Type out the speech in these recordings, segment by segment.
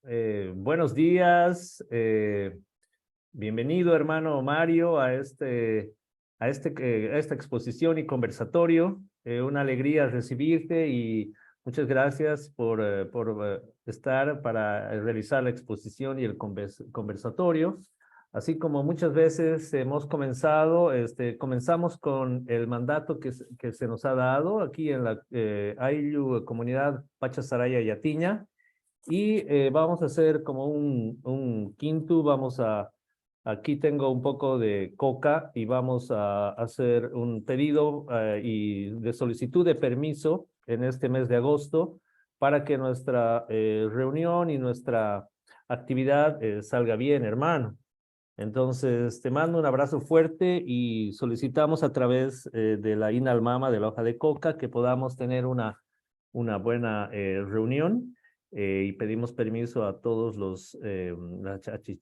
Buenos días. Bienvenido, hermano Mario, a esta exposición y conversatorio. Una alegría recibirte y muchas gracias por estar para realizar la exposición y el conversatorio. Así como muchas veces hemos comenzado, comenzamos con el mandato que se nos ha dado aquí en la Ayllu Comunidad Pachasaraya Yatiña. Y vamos a hacer como un quinto, aquí tengo un poco de coca y vamos a hacer un pedido y de solicitud de permiso en este mes de agosto para que nuestra reunión y nuestra actividad salga bien, hermano. Entonces, te mando un abrazo fuerte y solicitamos a través de la Inalmama, de la hoja de coca, que podamos tener una buena reunión y pedimos permiso a todos la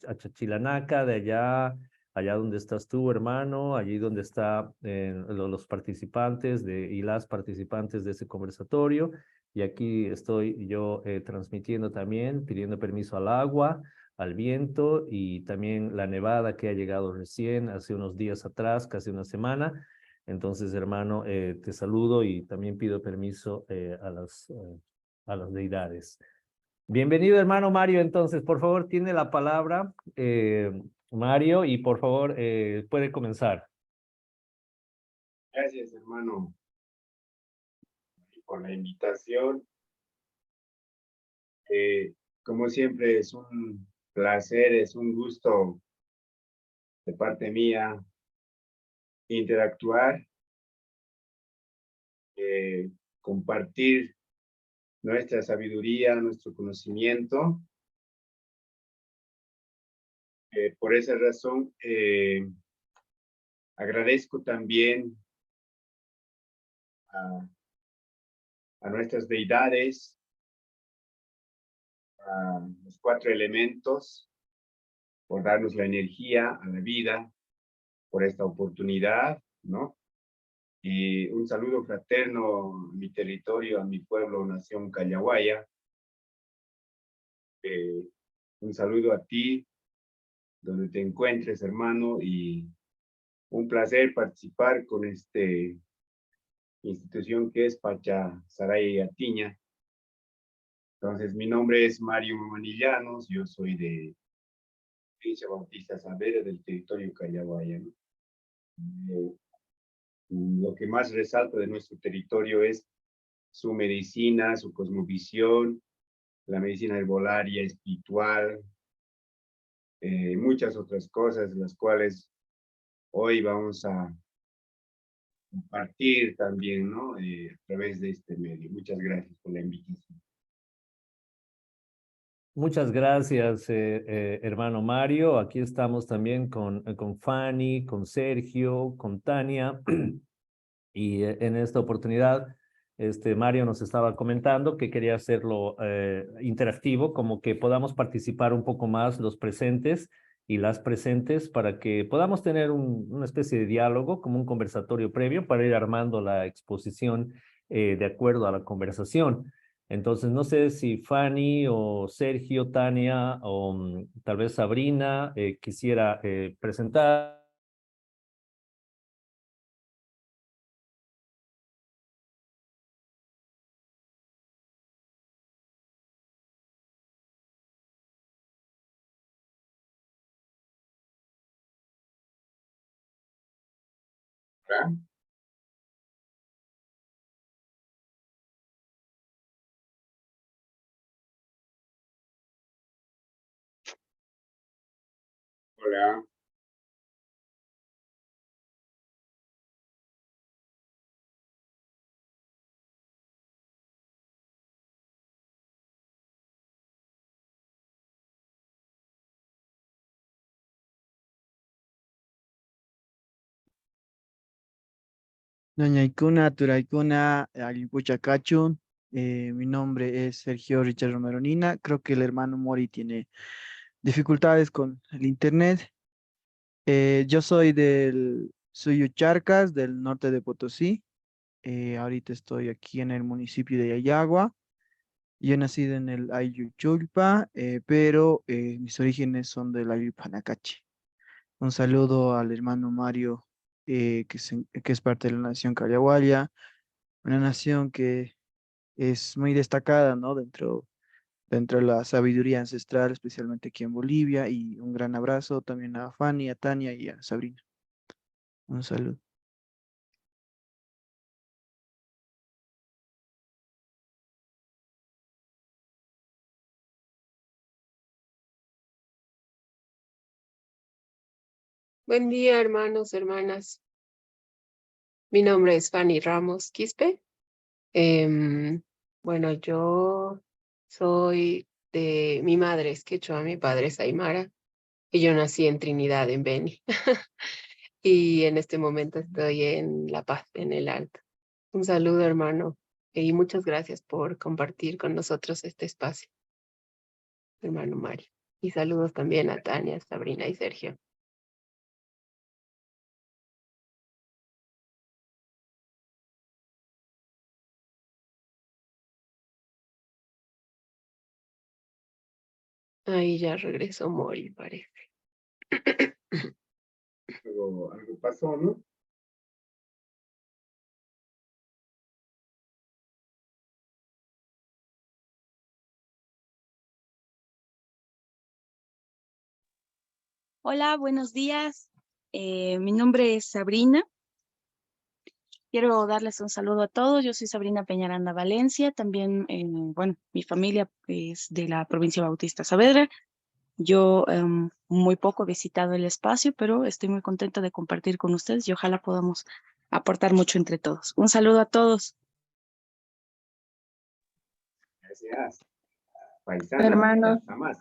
Achachilanaca de allá donde estás tú, hermano, allí donde están los participantes y las participantes de ese conversatorio. Y aquí estoy yo transmitiendo también, pidiendo permiso al agua, al viento y también la nevada que ha llegado recién hace unos días atrás, casi una semana. Entonces, hermano, te saludo y también pido permiso a las deidades. Bienvenido, hermano Mario. Entonces, por favor, tiene la palabra Mario y por favor puede comenzar. Gracias, hermano, por la invitación. Como siempre, es un placer, es un gusto de parte mía interactuar, compartir nuestra sabiduría, nuestro conocimiento. Por esa razón, agradezco también a nuestras deidades, a los 4 elementos, por darnos la energía a la vida, por esta oportunidad, ¿no? Y un saludo fraterno a mi territorio, a mi pueblo, nación Callahuaya. Un saludo a ti, donde te encuentres, hermano, y un placer participar con esta institución que es Pachasaraya Yatiña. Entonces, mi nombre es Mario Manillanos, yo soy de Iglesia Bautista Savera del territorio Callahuaya, ¿no? Lo que más resalta de nuestro territorio es su medicina, su cosmovisión, la medicina herbolaria, espiritual, muchas otras cosas, las cuales hoy vamos a compartir también, ¿no? A través de este medio. Muchas gracias por la invitación. Muchas gracias, hermano Mario. Aquí estamos también con Fanny, con Sergio, con Tania. Y en esta oportunidad, Mario nos estaba comentando que quería hacerlo interactivo, como que podamos participar un poco más los presentes y las presentes para que podamos tener una especie de diálogo, como un conversatorio previo para ir armando la exposición de acuerdo a la conversación. Entonces, no sé si Fanny o Sergio, Tania o tal vez Sabrina quisiera presentar. ¿Verdad? Hola. Doña Icuna, Turaicuna, Alipuchacachu. Mi nombre es Sergio Richard Romero Nina. Creo que el hermano Mori tiene dificultades con el internet. Yo soy del Suyucharcas, del norte de Potosí. Ahorita estoy aquí en el municipio de Yayagua. Yo he nacido en el Ayllu Chulpa, pero mis orígenes son del Ayllu Panacache. Un saludo al hermano Mario, que es parte de la nación Callahuaya, una nación que es muy destacada, ¿no? Dentro de la sabiduría ancestral, especialmente aquí en Bolivia. Y un gran abrazo también a Fanny, a Tania y a Sabrina. Un saludo. Buen día, hermanos, hermanas. Mi nombre es Fanny Ramos Quispe. Em, bueno, yo soy mi madre es quechua, mi padre es aymara, y yo nací en Trinidad, en Beni. Y en este momento estoy en La Paz, en el Alto. Un saludo, hermano, y muchas gracias por compartir con nosotros este espacio, hermano Mario. Y saludos también a Tania, Sabrina y Sergio. Ahí ya regresó Mori, parece. Algo pasó, ¿no? Hola, buenos días. Mi nombre es Sabrina. Quiero darles un saludo a todos. Yo soy Sabrina Peñaranda Valencia. También, bueno, mi familia es de la provincia Bautista Saavedra. Yo muy poco he visitado el espacio, pero estoy muy contenta de compartir con ustedes y ojalá podamos aportar mucho entre todos. Un saludo a todos. Gracias. Paisana, Hermanos, hasta más.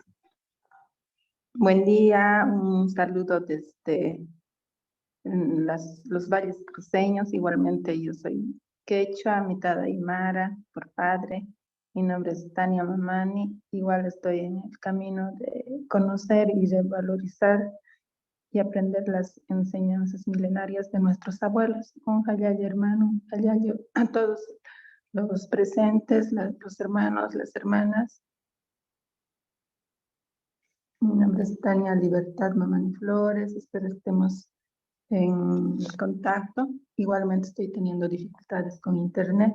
buen día, un saludo desde los valles cruceños. Igualmente yo soy quechua, mitad aymara por padre. Mi nombre es Tania Mamani. Igual estoy en el camino de conocer y de valorizar y aprender las enseñanzas milenarias de nuestros abuelos. Un hayayo hermano, un hayayo a todos los presentes, los hermanos, las hermanas. Mi nombre es Tania Libertad Mamani Flores. Espero estemos en contacto. Igualmente estoy teniendo dificultades con internet.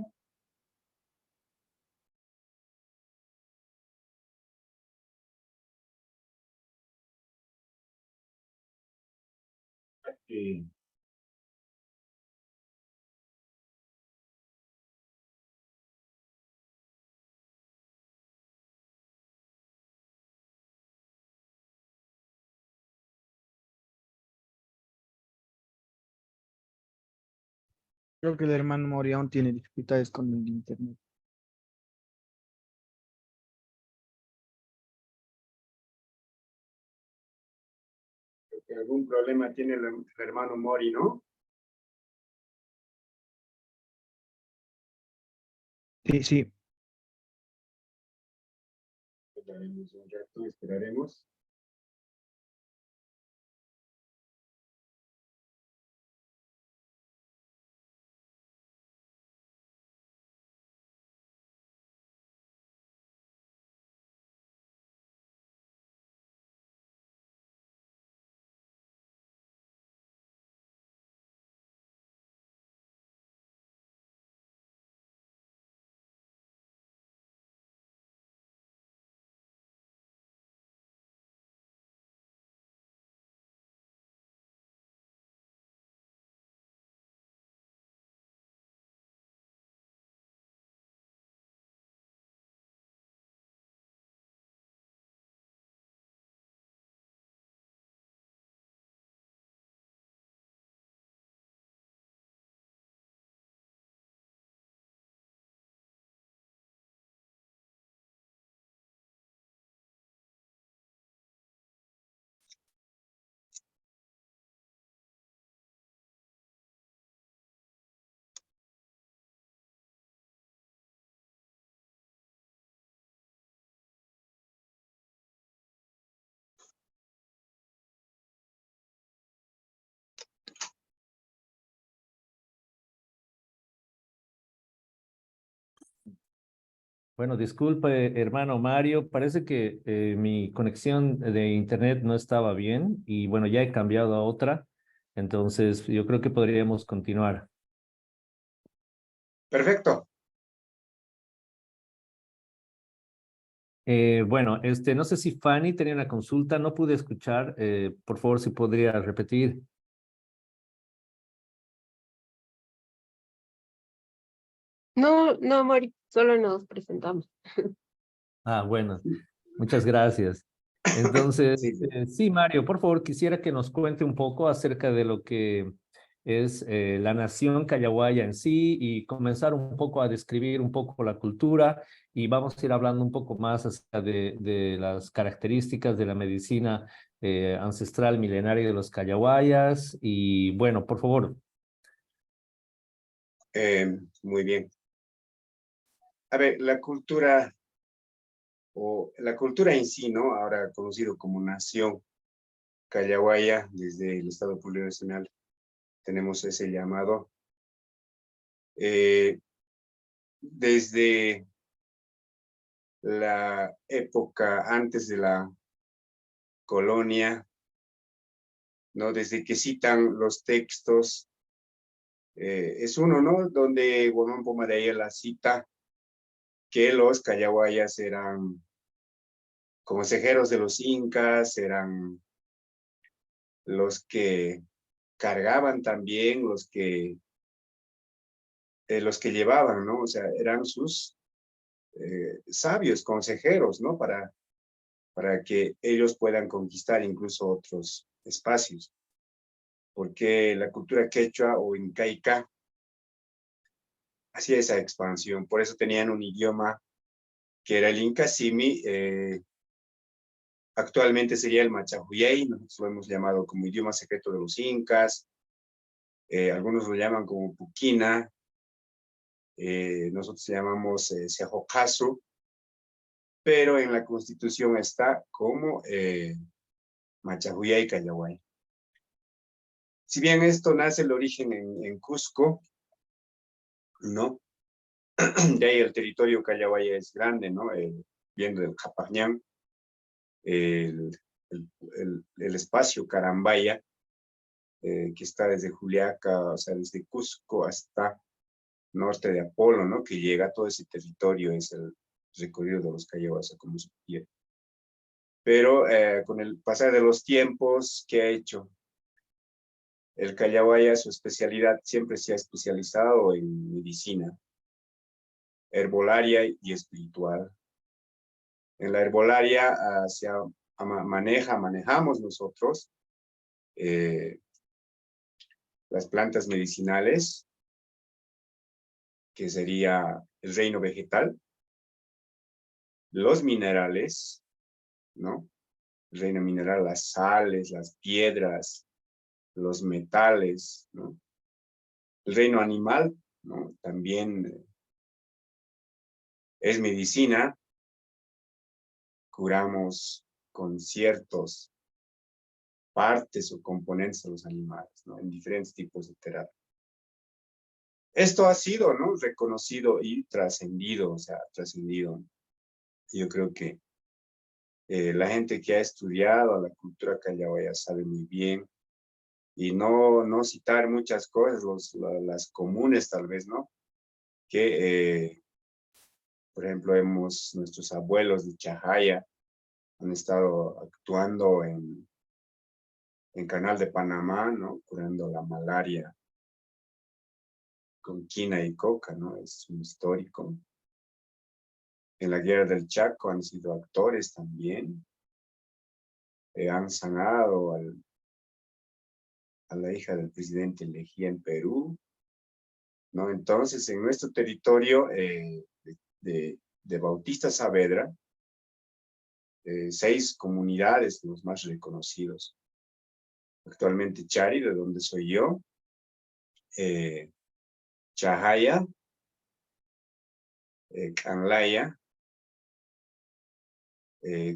Eh, Creo que el hermano Mori aún tiene dificultades con el internet. Algún problema tiene el hermano Mori, ¿no? Sí, sí. Esperaremos un rato, esperaremos. Bueno, disculpe, hermano Mario, parece que mi conexión de internet no estaba bien y bueno, ya he cambiado a otra, entonces yo creo que podríamos continuar. Perfecto. Bueno, no sé si Fanny tenía una consulta, no pude escuchar, por favor, si podría repetir. No, no, Mari, solo nos presentamos. Ah, bueno, muchas gracias. Entonces, Sí, sí. sí, Mario, por favor, quisiera que nos cuente un poco acerca de lo que es la nación callahuaya en sí y comenzar un poco a describir un poco la cultura y vamos a ir hablando un poco más acerca de las características de la medicina ancestral milenaria de los callahuayas y bueno, por favor. Muy bien. A ver, la cultura en sí, ¿no? Ahora conocido como nación callahuaya, desde el Estado Plurinacional, tenemos ese llamado. Desde la época antes de la colonia, ¿no? Desde que citan los textos, es uno, ¿no? Donde Guamán Pomaraya la cita que los callahuayas eran consejeros de los incas, eran los que cargaban también, los que llevaban, ¿no? O sea, eran sus sabios, consejeros, ¿no? Para que ellos puedan conquistar incluso otros espacios. Porque la cultura quechua o incaica hacía esa expansión. Por eso tenían un idioma que era el Inca Simi, actualmente sería el Machahuyei, nosotros lo hemos llamado como idioma secreto de los incas, algunos lo llaman como Puquina, nosotros llamamos Sejocasu, pero en la constitución está como Machahuyei Callahuay. Si bien esto nace el origen en Cusco, ¿no? De ahí el territorio callahuaya es grande, ¿no? Viendo del Capañán, el, el espacio Carambaya, que está desde Juliaca, o sea, desde Cusco hasta norte de Apolo, ¿no? Que llega a todo ese territorio, es el recorrido de los callahuayas, como se quiere. Pero con el pasar de los tiempos, ¿qué ha hecho? El callahuaya, su especialidad, siempre se ha especializado en medicina, herbolaria y espiritual. En la herbolaria manejamos nosotros las plantas medicinales, que sería el reino vegetal, los minerales, ¿no? El reino mineral, las sales, las piedras, los metales, ¿no? El reino animal, ¿no? También es medicina, curamos con ciertos partes o componentes de los animales, ¿no? En diferentes tipos de terapia. Esto ha sido, ¿no? Reconocido y trascendido, o sea, trascendido. Yo creo que la gente que ha estudiado la cultura callahuaya sabe muy bien y no citar muchas cosas, las comunes tal vez, ¿no? Que, por ejemplo, nuestros abuelos de Chajaya han estado actuando en Canal de Panamá, ¿no? Curando la malaria con quina y coca, ¿no? Es un histórico. En la Guerra del Chaco han sido actores también. Han sanado a la hija del presidente Lejía en Perú, ¿no? Entonces, en nuestro territorio de Bautista Saavedra, 6 comunidades, los más reconocidos. Actualmente Chari, de donde soy yo, Chahaya, Canlaya,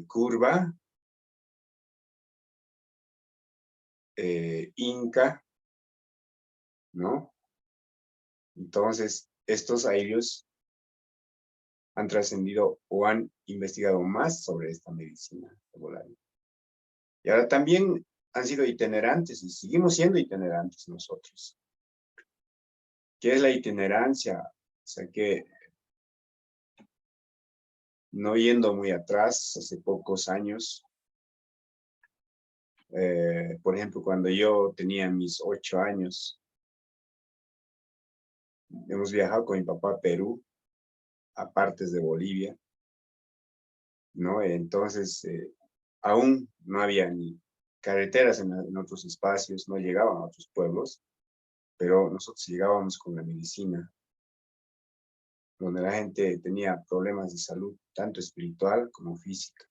Curva, Inca, ¿no? Entonces, estos airios han trascendido o han investigado más sobre esta medicina herbolaria. Y ahora también han sido itinerantes y seguimos siendo itinerantes nosotros. ¿Qué es la itinerancia? O sea que, no yendo muy atrás, hace pocos años, por ejemplo, cuando yo tenía mis 8 años, hemos viajado con mi papá a Perú, a partes de Bolivia, ¿no? Entonces, aún no había ni carreteras en otros espacios, no llegaban a otros pueblos, pero nosotros llegábamos con la medicina, donde la gente tenía problemas de salud, tanto espiritual como física,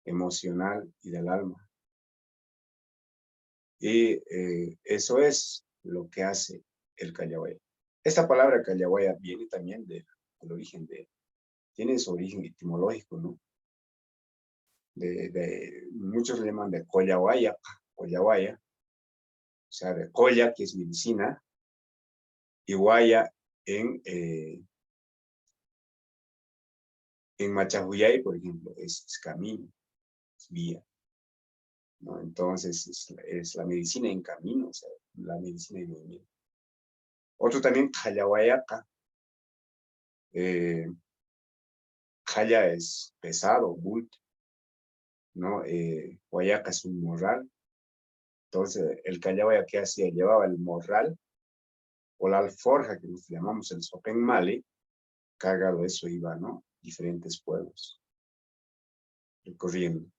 emocional y del alma. Y eso es lo que hace el Callahuaya. Esta palabra Callahuaya viene también del origen tiene su origen etimológico, ¿no? Muchos le llaman de Collahuaya, o sea, de colla, que es medicina, y guaya en Machajuyay, por ejemplo, es camino, es vía, ¿no? Entonces es la medicina en camino, o sea, la medicina en movimiento. Otro también, Callahuayaca. Jaya es pesado, bulto, ¿no? Guayaca es un morral. Entonces, el Callahuaya, ¿qué hacía? Llevaba el morral o la alforja, que nos llamamos el sopén male, cargado de eso iba, ¿no? Diferentes pueblos, recorriendo.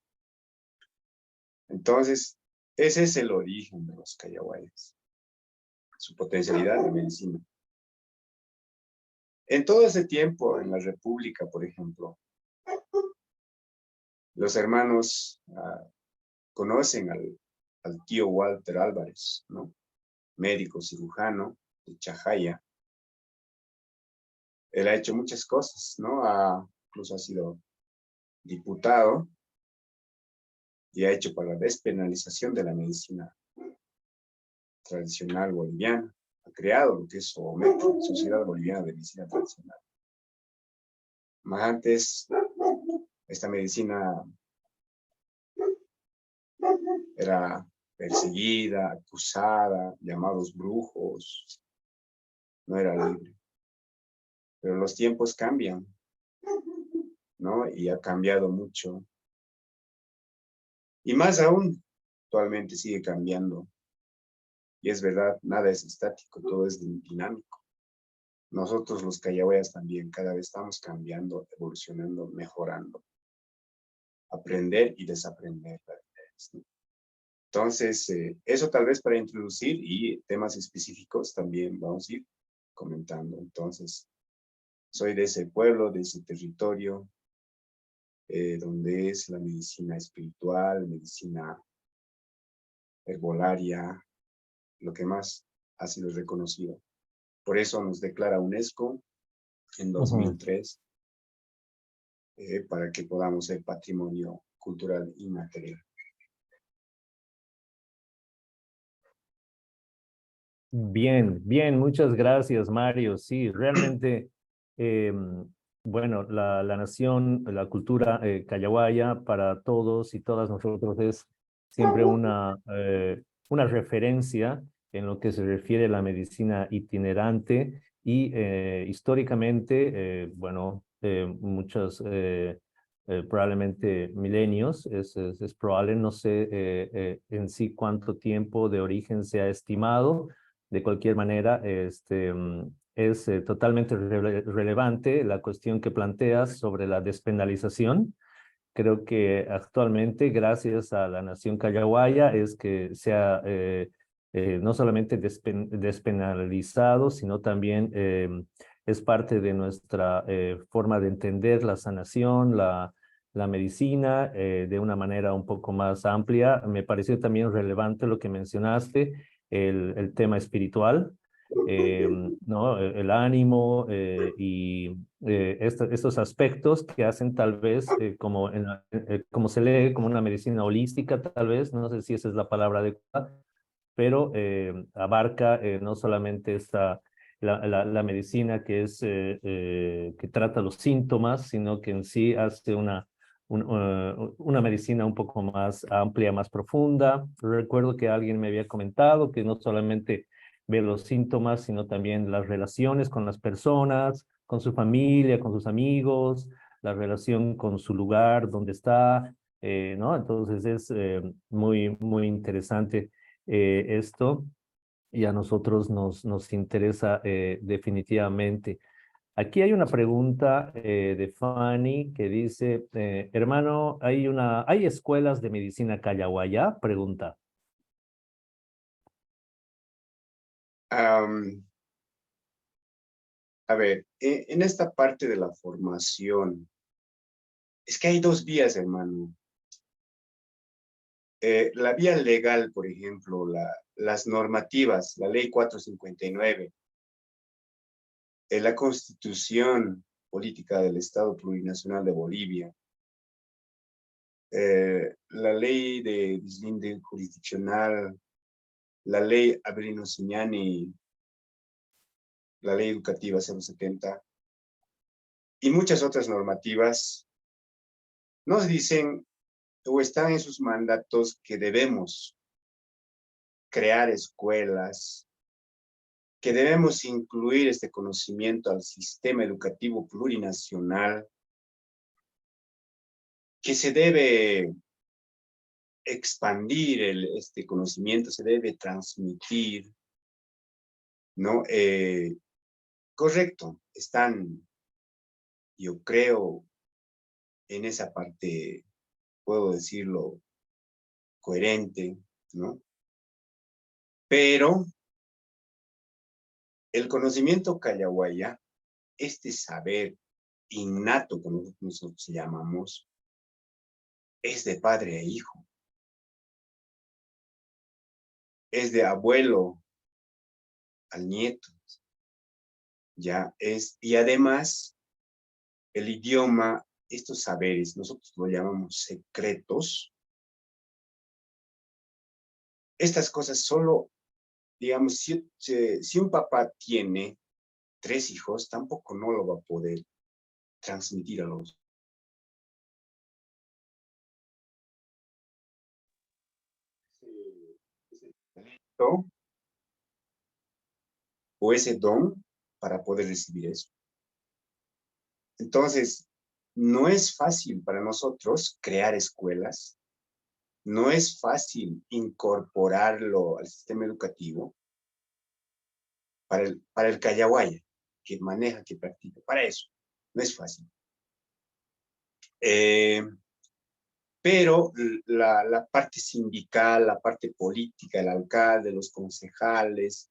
Entonces, ese es el origen de los Callahuayas, su potencialidad de medicina. En todo ese tiempo, en la República, por ejemplo, los hermanos conocen al tío Walter Álvarez, ¿no? Médico cirujano de Chajaya. Él ha hecho muchas cosas, ¿no? Incluso ha sido diputado y ha hecho para la despenalización de la medicina tradicional boliviana. Ha creado lo que es SOMET, Sociedad Boliviana de Medicina Tradicional. Más antes, esta medicina era perseguida, acusada, llamados brujos, no era libre. Pero los tiempos cambian, ¿no? Y ha cambiado mucho. Y más aún, actualmente sigue cambiando. Y es verdad, nada es estático, todo es dinámico. Nosotros los Callahuayas también cada vez estamos cambiando, evolucionando, mejorando. Aprender y desaprender. ¿No? Entonces, eso tal vez para introducir y temas específicos también vamos a ir comentando. Entonces, soy de ese pueblo, de ese territorio, donde es la medicina espiritual, medicina herbolaria, lo que más ha sido reconocido. Por eso nos declara UNESCO en 2003, para que podamos ser patrimonio cultural inmaterial. Bien, bien, muchas gracias, Mario. Sí, realmente, bueno, la nación, la cultura callahuaya para todos y todas nosotros es siempre una referencia en lo que se refiere a la medicina itinerante y históricamente, bueno, muchos, probablemente milenios, es probable, no sé en sí cuánto tiempo de origen se ha estimado. De cualquier manera, es totalmente relevante la cuestión que planteas sobre la despenalización. Creo que actualmente, gracias a la nación callahuaya, es que se ha no solamente despenalizado, sino también es parte de nuestra forma de entender la sanación, la medicina, de una manera un poco más amplia. Me pareció también relevante lo que mencionaste, el tema espiritual, ¿no? El ánimo y estos aspectos que hacen tal vez como se lee como una medicina holística, tal vez, no sé si esa es la palabra adecuada, pero abarca no solamente la medicina que es que trata los síntomas, sino que en sí hace una medicina un poco más amplia, más profunda. Recuerdo que alguien me había comentado que no solamente ve los síntomas, sino también las relaciones con las personas, con su familia, con sus amigos, la relación con su lugar, donde está, ¿no? Entonces es muy interesante esto y a nosotros nos interesa definitivamente. Aquí hay una pregunta de Fanny que dice, hermano, ¿hay escuelas de medicina callahuayá? Pregunta. A ver, en esta parte de la formación, es que hay dos vías, hermano. La vía legal, por ejemplo, las normativas, la ley 459, la Constitución Política del Estado Plurinacional de Bolivia, la ley de deslinde jurisdiccional, la ley Avelino Signani, la ley educativa 070 y muchas otras normativas nos dicen o están en sus mandatos que debemos crear escuelas, que debemos incluir este conocimiento al sistema educativo plurinacional, que se debe expandir este conocimiento, se debe transmitir, ¿no? Correcto, están, yo creo, en esa parte, puedo decirlo, coherente, ¿no? Pero el conocimiento callahuaya, este saber innato, como nosotros llamamos, es de padre e hijo. Es de abuelo al nieto. Ya es, y además, el idioma, estos saberes, nosotros lo llamamos secretos. Estas cosas solo, digamos, si un papá tiene 3 hijos, tampoco no lo va a poder transmitir a los ese talento o ese don para poder recibir eso. Entonces, no es fácil para nosotros crear escuelas, no es fácil incorporarlo al sistema educativo para el callahuaya, que maneja, que practica, para eso, no es fácil. Pero la parte sindical, la parte política, el alcalde, los concejales,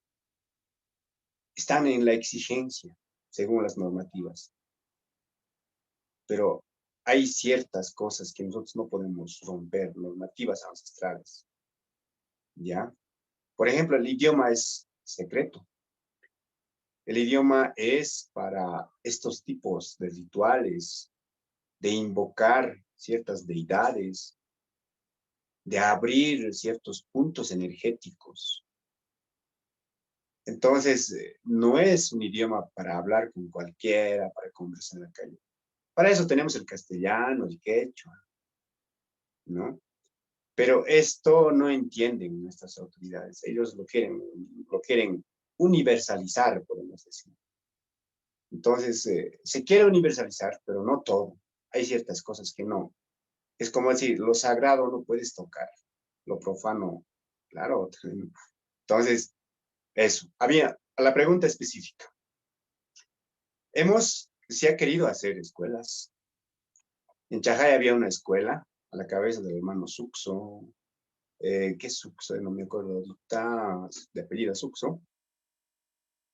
están en la exigencia, según las normativas. Pero hay ciertas cosas que nosotros no podemos romper, normativas ancestrales, ¿ya? Por ejemplo, el idioma es secreto. El idioma es para estos tipos de rituales, de invocar ciertas deidades, de abrir ciertos puntos energéticos. Entonces, no es un idioma para hablar con cualquiera, para conversar en la calle. Para eso tenemos el castellano, el quechua, ¿no? Pero esto no entienden nuestras autoridades. Ellos lo quieren universalizar, podemos decir. Entonces, se quiere universalizar, pero no todo. Hay ciertas cosas que no. Es como decir, lo sagrado no puedes tocar, lo profano, claro. Entonces, eso. Había la pregunta específica. Se ha querido hacer escuelas. En Chajay había una escuela a la cabeza del hermano Suxo. ¿Qué Suxo? No me acuerdo. Está de apellido Suxo.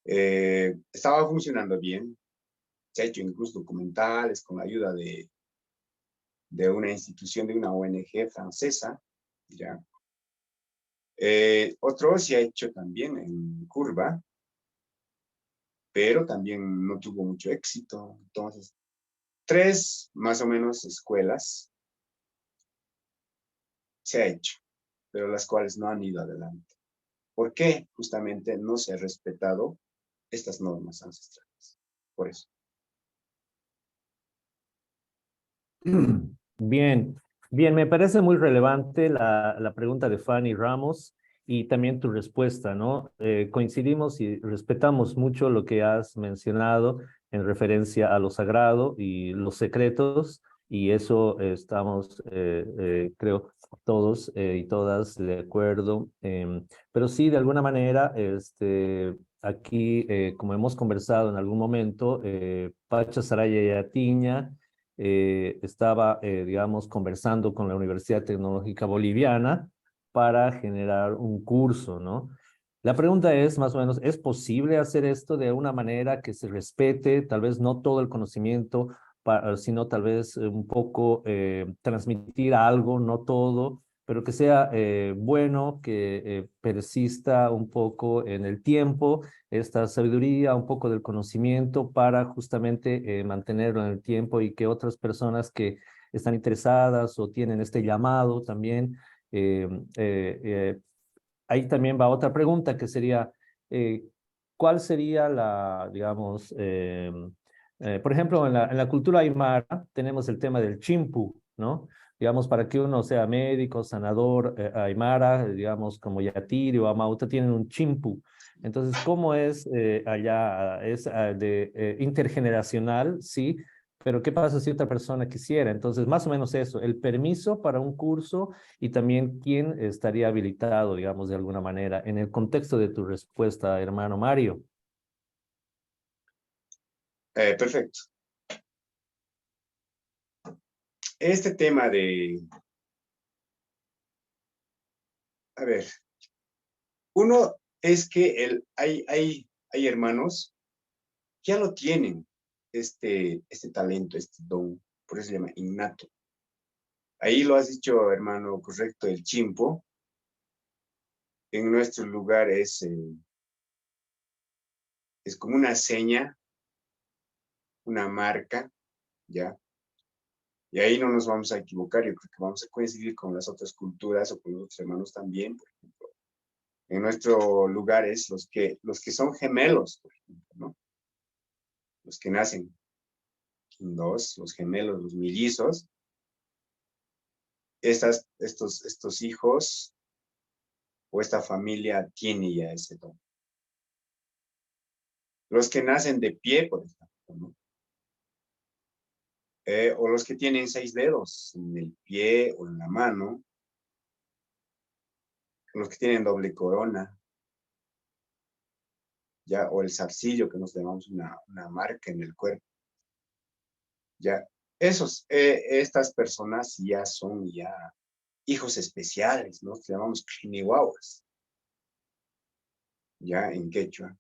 Estaba funcionando bien. Se ha hecho incluso documentales con la ayuda de una institución, de una ONG francesa. ¿Ya? Otro se ha hecho también en Curva, pero también no tuvo mucho éxito. Entonces, 3 más o menos escuelas se ha hecho, pero las cuales no han ido adelante. ¿Por qué? Justamente no se ha respetado estas normas ancestrales. Por eso. Bien, bien, me parece muy relevante la pregunta de Fanny Ramos y también tu respuesta, ¿no? Coincidimos y respetamos mucho lo que has mencionado en referencia a lo sagrado y los secretos, y eso estamos, creo, todos y todas de acuerdo. Pero sí, de alguna manera, aquí, como hemos conversado en algún momento, Pacha Saraya y Atiña estaba, digamos, conversando con la Universidad Tecnológica Boliviana para generar un curso, ¿no? La pregunta es, más o menos, ¿es posible hacer esto de una manera que se respete, tal vez no todo el conocimiento, sino tal vez un poco transmitir algo, no todo, pero que sea bueno, que persista un poco en el tiempo, esta sabiduría, un poco del conocimiento para justamente mantenerlo en el tiempo y que otras personas que están interesadas o tienen este llamado también, eh, eh, eh, ahí también va otra pregunta que sería, eh, ¿cuál sería la, digamos, por ejemplo, en la cultura aymara tenemos el tema del chimpu, ¿no? Digamos, para que uno sea médico, sanador, aymara, digamos, como Yatiri o Amauta, tienen un chimpu. Entonces, ¿cómo es allá? ¿Es intergeneracional? Sí, pero ¿qué pasa si otra persona quisiera? Entonces, más o menos eso, el permiso para un curso y también quién estaría habilitado, digamos, de alguna manera, en el contexto de tu respuesta, hermano Mario. Perfecto. Este tema de, a ver, uno es que hay hermanos que ya lo tienen, este talento, este don, por eso se llama innato. Ahí lo has dicho, hermano, correcto, el chimpo. En nuestro lugar es como una seña, una marca, ¿ya? Y ahí no nos vamos a equivocar, yo creo que vamos a coincidir con las otras culturas o con los otros hermanos también, por ejemplo. En nuestro lugar es los que son gemelos, por ejemplo, ¿no? Los que nacen dos, los gemelos, los mellizos, estos hijos o esta familia tiene ya ese don. Los que nacen de pie, por ejemplo, ¿no? O los que tienen 6 dedos en el pie o en la mano, los que tienen doble corona, ya, o el zarcillo, que nos llamamos una marca en el cuerpo, ya. Estas personas ya son ya hijos especiales, ¿no? Que llamamos quinihuahuas, ya en quechua.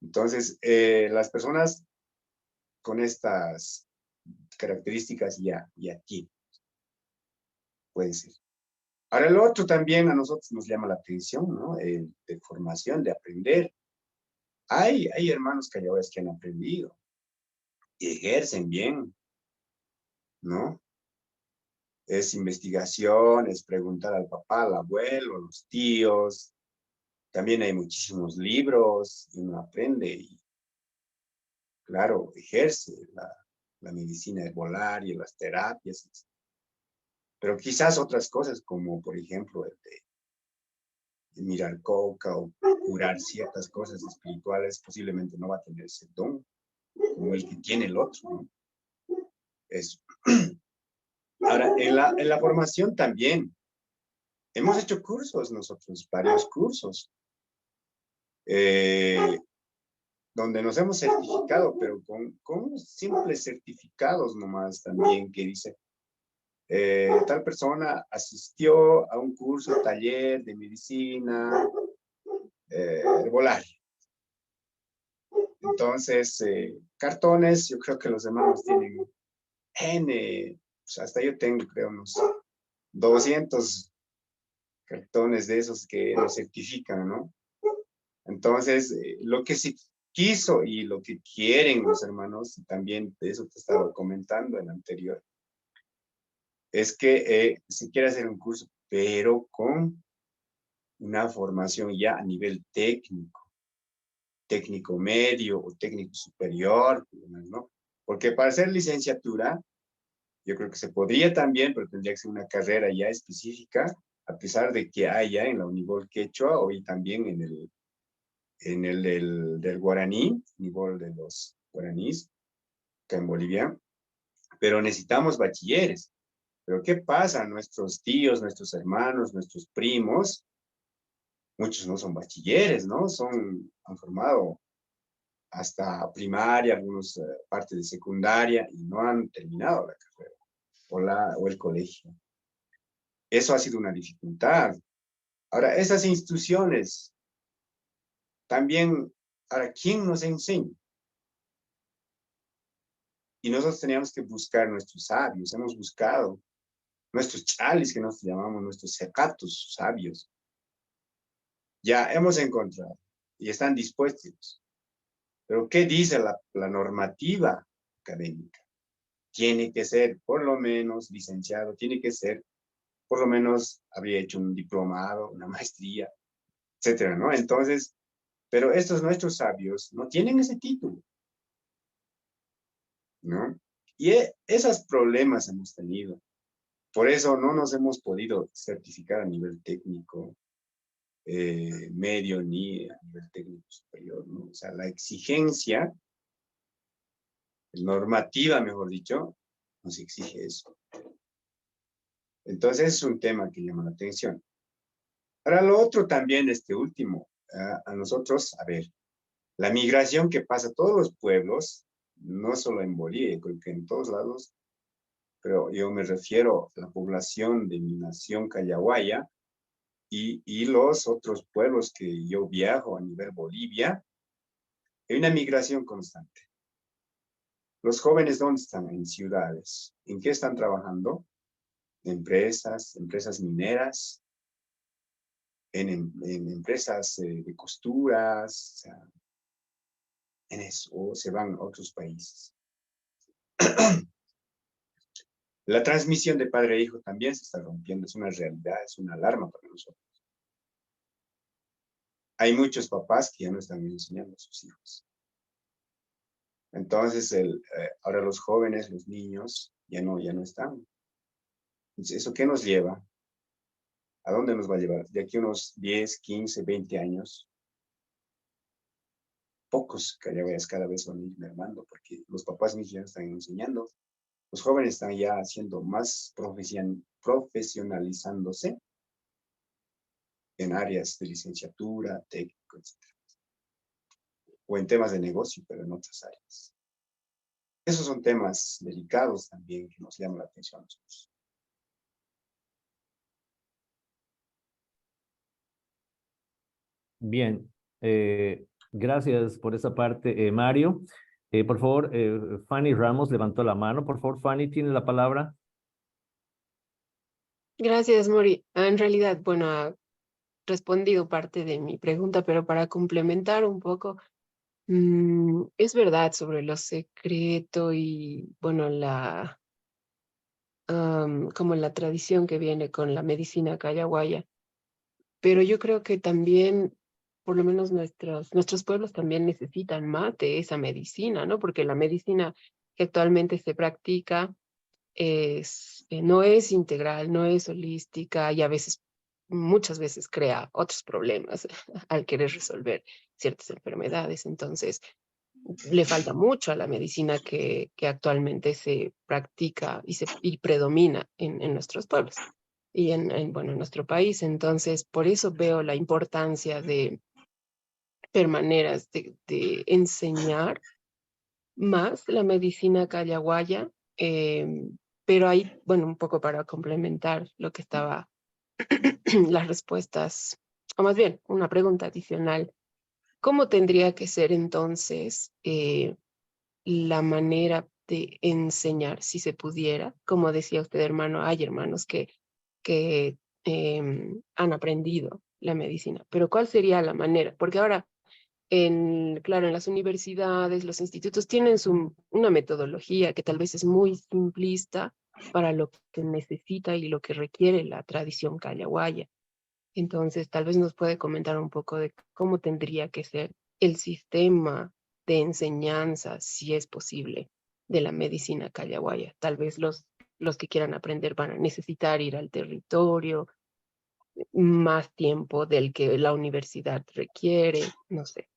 Entonces, las personas con estas características ya aquí pueden ser. Ahora, el otro también a nosotros nos llama la atención, ¿no? De formación, de aprender. Hay hermanos calladores que han aprendido y ejercen bien, ¿no? Es investigación, es preguntar al papá, al abuelo, a los tíos. También hay muchísimos libros y uno aprende y, claro, ejerce la medicina herbolaria, las terapias. Pero quizás otras cosas como, por ejemplo, el de mirar coca o curar ciertas cosas espirituales, posiblemente no va a tener ese don como el que tiene el otro, ¿no? Eso. Ahora, en la formación también. Hemos hecho cursos nosotros, varios cursos, donde nos hemos certificado, pero con simples certificados nomás también, que dice, tal persona asistió a un curso, taller de medicina herbolaria. Entonces, cartones, yo creo que los hermanos tienen N, pues hasta yo tengo, creo, unos 200 cartones de esos que nos certifican, ¿no? Entonces, lo que se quiso y lo que quieren los hermanos, y también de eso te estaba comentando en anterior, es que se quiere hacer un curso, pero con una formación ya a nivel técnico, técnico medio o técnico superior, ¿no? Porque para hacer licenciatura, yo creo que se podría también, pero tendría que ser una carrera ya específica, a pesar de que haya en la Univol Quechua o y también en el del guaraní, Univol de los guaraníes, acá en Bolivia, pero necesitamos bachilleres. Pero ¿qué pasa? Nuestros tíos, nuestros hermanos, nuestros primos, muchos no son bachilleres, ¿no? Han formado hasta primaria, algunos parte de secundaria y no han terminado la carrera o el colegio. Eso ha sido una dificultad. Ahora, esas instituciones también, ahora, ¿quién nos enseña? Y nosotros teníamos que buscar nuestros sabios, hemos buscado nuestros chalis, que nos llamamos nuestros secatos sabios. Ya hemos encontrado y están dispuestos. Pero ¿qué dice la normativa académica? Tiene que ser por lo menos licenciado, tiene que ser por lo menos habría hecho un diplomado, una maestría, etcétera, ¿no? Entonces, pero estos nuestros sabios no tienen ese título, ¿no? Y esos problemas hemos tenido. Por eso no nos hemos podido certificar a nivel técnico medio ni a nivel técnico superior, ¿no? O sea, la exigencia normativa, mejor dicho, nos exige eso. Entonces es un tema que llama la atención. Ahora lo otro también, este último, a nosotros, a ver, la migración que pasa a todos los pueblos, no solo en Bolivia, creo que en todos lados, pero yo me refiero a la población de mi nación Callahuaya y los otros pueblos que yo viajo a nivel Bolivia, hay una migración constante. Los jóvenes, ¿dónde están? En ciudades. ¿En qué están trabajando? Empresas mineras, en empresas de costuras, o sea, en eso, o se van a otros países. La transmisión de padre a hijo también se está rompiendo, es una realidad, es una alarma para nosotros. Hay muchos papás que ya no están enseñando a sus hijos. Entonces, ahora los jóvenes, los niños, ya no están. Entonces, ¿eso qué nos lleva? ¿A dónde nos va a llevar? De aquí unos 10, 15, 20 años, pocos callahuayas cada vez van a ir mermando, porque los papás mismos ya no están enseñando. Los jóvenes están ya haciendo más profesionalizándose en áreas de licenciatura, técnico, etc. O en temas de negocio, pero en otras áreas. Esos son temas delicados también que nos llaman la atención a nosotros. Bien, gracias por esa parte, Mario. Por favor, Fanny Ramos levantó la mano. Por favor, Fanny, tiene la palabra. Gracias, Mori. En realidad, bueno, ha respondido parte de mi pregunta, pero para complementar un poco, es verdad sobre lo secreto y, bueno, como la tradición que viene con la medicina callahuaya. Pero yo creo que también, por lo menos nuestros pueblos también necesitan más de esa medicina, ¿no? Porque la medicina que actualmente se practica no es integral, no es holística y muchas veces crea otros problemas al querer resolver ciertas enfermedades. Entonces, le falta mucho a la medicina que actualmente se practica y predomina en nuestros pueblos y bueno, en nuestro país. Entonces, por eso veo la importancia de ver maneras de enseñar más la medicina callahuaya, pero ahí, bueno, un poco para complementar lo que estaba, las respuestas, o más bien, una pregunta adicional. ¿Cómo tendría que ser entonces la manera de enseñar, si se pudiera? Como decía usted, hermano, hay hermanos que han aprendido la medicina, pero ¿cuál sería la manera? Porque ahora, claro, en las universidades, los institutos tienen una metodología que tal vez es muy simplista para lo que necesita y lo que requiere la tradición callahuaya. Entonces, tal vez nos puede comentar un poco de cómo tendría que ser el sistema de enseñanza, si es posible, de la medicina callahuaya. Tal vez los que quieran aprender van a necesitar ir al territorio, más tiempo del que la universidad requiere, no sé.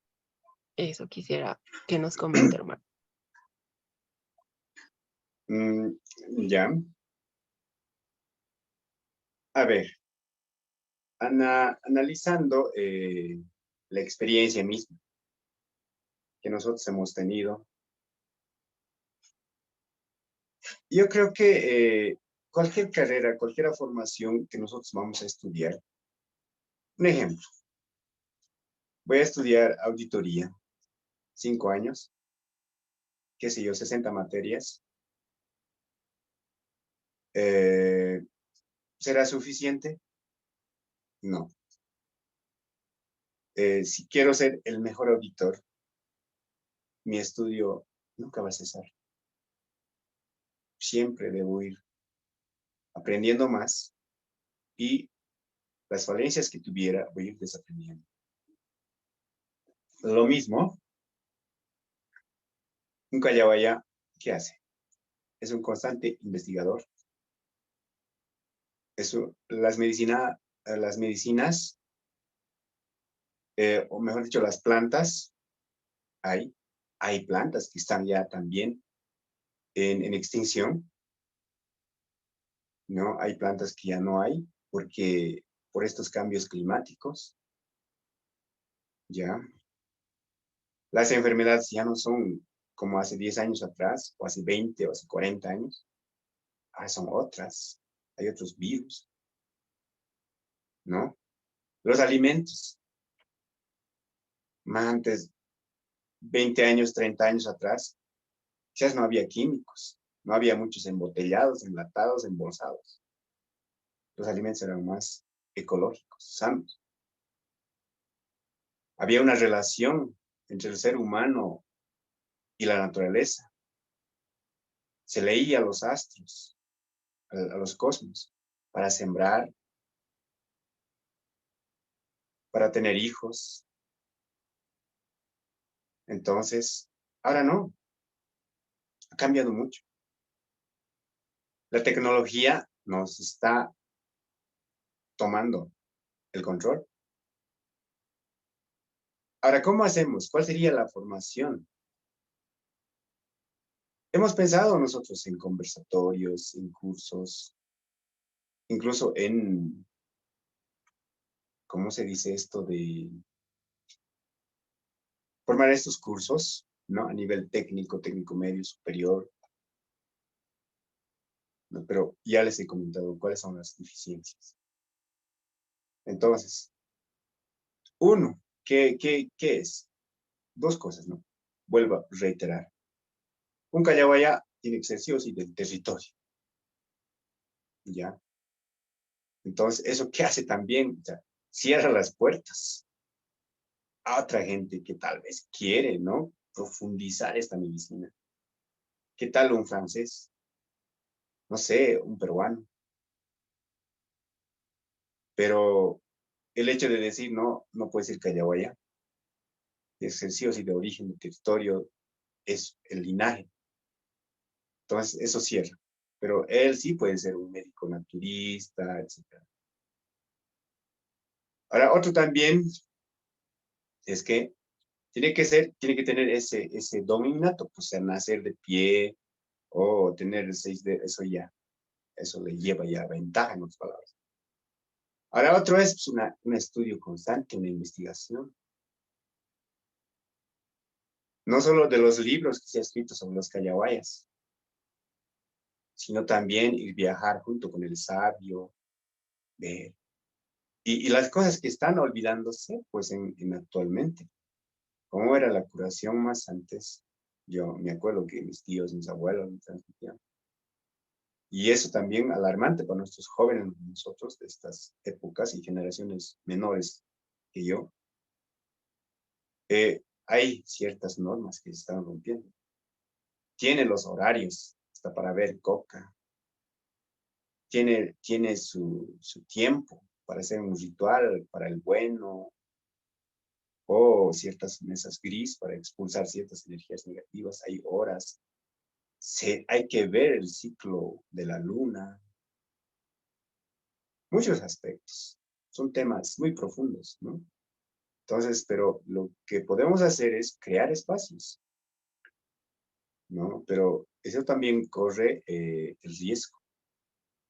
Eso quisiera que nos comente, hermano. Ya. A ver, analizando la experiencia misma que nosotros hemos tenido, yo creo que cualquier carrera, cualquier formación que nosotros vamos a estudiar, un ejemplo, voy a estudiar auditoría, 5 años, qué sé yo, 60 materias. ¿Será suficiente? No. Si quiero ser el mejor auditor, mi estudio nunca va a cesar. Siempre debo ir aprendiendo más y las falencias que tuviera voy a ir desaprendiendo. Lo mismo, un callawaya, ¿qué hace? Es un constante investigador. Las medicinas, o mejor dicho, las plantas, hay plantas que están ya también en extinción, ¿no? Hay plantas que ya no hay porque por estos cambios climáticos, ¿ya? Las enfermedades ya no son como hace 10 años atrás, o hace 20, o hace 40 años. Ahora son otras. Hay otros virus, ¿no? Los alimentos. Más antes, 20 años, 30 años atrás, quizás no había químicos. No había muchos embotellados, enlatados, embolsados. Los alimentos eran más ecológicos, sanos. Había una relación entre el ser humano y la naturaleza. Se leía a los astros, a los cosmos, para sembrar, para tener hijos. Entonces, ahora no, ha cambiado mucho. La tecnología nos está tomando el control. Ahora, ¿cómo hacemos? ¿Cuál sería la formación? Hemos pensado nosotros en conversatorios, en cursos, incluso en, ¿cómo se dice esto? De formar estos cursos, ¿no? A nivel técnico, técnico medio, superior. ¿No? Pero ya les he comentado cuáles son las deficiencias. Entonces, uno, ¿qué es? Dos cosas, ¿no? Vuelvo a reiterar. Un callawaya tiene que ser sí o sí del territorio. ¿Ya? Entonces, ¿eso qué hace también? O sea, cierra las puertas a otra gente que tal vez quiere, ¿no? Profundizar esta medicina. ¿Qué tal un francés? No sé, un peruano. Pero el hecho de decir, no, no puede ser callawaya, es ser sí o sí de origen, de territorio, es el linaje. Entonces, eso cierra. Pero él sí puede ser un médico naturista, etc. Ahora, otro también es que tiene que tener ese don innato, pues, sea, nacer de pie o tener el 6 de, eso le lleva ya ventaja, en otras palabras. Ahora, otro es pues, un estudio constante, una investigación. No solo de los libros que se han escrito sobre los callawayas, sino también ir viajar junto con el sabio, ver. Y las cosas que están olvidándose, pues, en actualmente. ¿Cómo era la curación más antes? Yo me acuerdo que mis tíos, mis abuelos me transmitían. Y eso también alarmante para nuestros jóvenes, nosotros de estas épocas y generaciones menores que yo. Hay ciertas normas que se están rompiendo. Tiene los horarios hasta para ver coca. Tiene su tiempo para hacer un ritual para el bueno o ciertas mesas gris para expulsar ciertas energías negativas. Hay horas. Hay que ver el ciclo de la luna. Muchos aspectos. Son temas muy profundos, ¿no? Entonces, pero lo que podemos hacer es crear espacios, ¿no? Pero eso también corre el riesgo.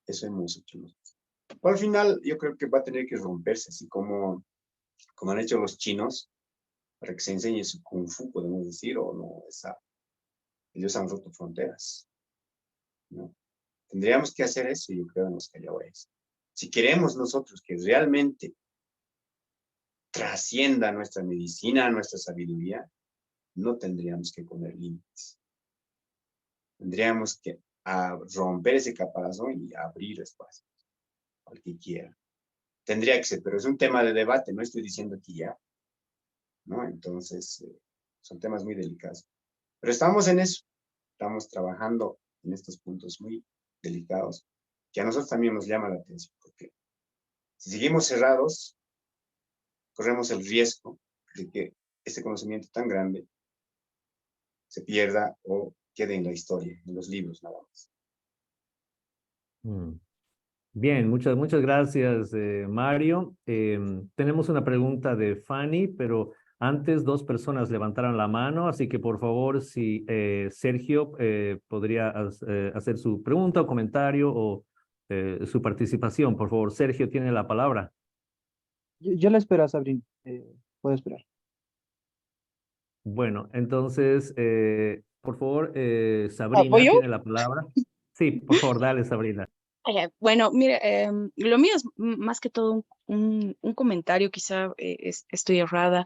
Eso hemos hecho nosotros. Al final, yo creo que va a tener que romperse, así como han hecho los chinos, para que se enseñe su kung fu, podemos decir, o no, ellos han roto fronteras, ¿no? Tendríamos que hacer eso, yo creo, en los Callahuayas. Si queremos nosotros que realmente trascienda nuestra medicina, nuestra sabiduría, no tendríamos que poner límites. Tendríamos que romper ese caparazón y abrir espacios al que quiera. Tendría que ser, pero es un tema de debate, no estoy diciendo aquí ya, ¿no? Entonces, son temas muy delicados. Pero estamos en eso, estamos trabajando en estos puntos muy delicados, que a nosotros también nos llama la atención, porque si seguimos cerrados, corremos el riesgo de que este conocimiento tan grande se pierda o quede en la historia, en los libros nada más. Bien, muchas gracias, Mario. Tenemos una pregunta de Fanny, pero antes 2 personas levantaron la mano, así que por favor, si Sergio podría hacer su pregunta o comentario o su participación. Por favor, Sergio tiene la palabra. Yo la espero a Sabrina. Puedo esperar. Bueno, entonces, por favor, ¿Voy Sabrina yo? tiene la palabra. Sí, por favor, dale, Sabrina. Bueno, mire, lo mío es más que todo un comentario, quizá estoy errada,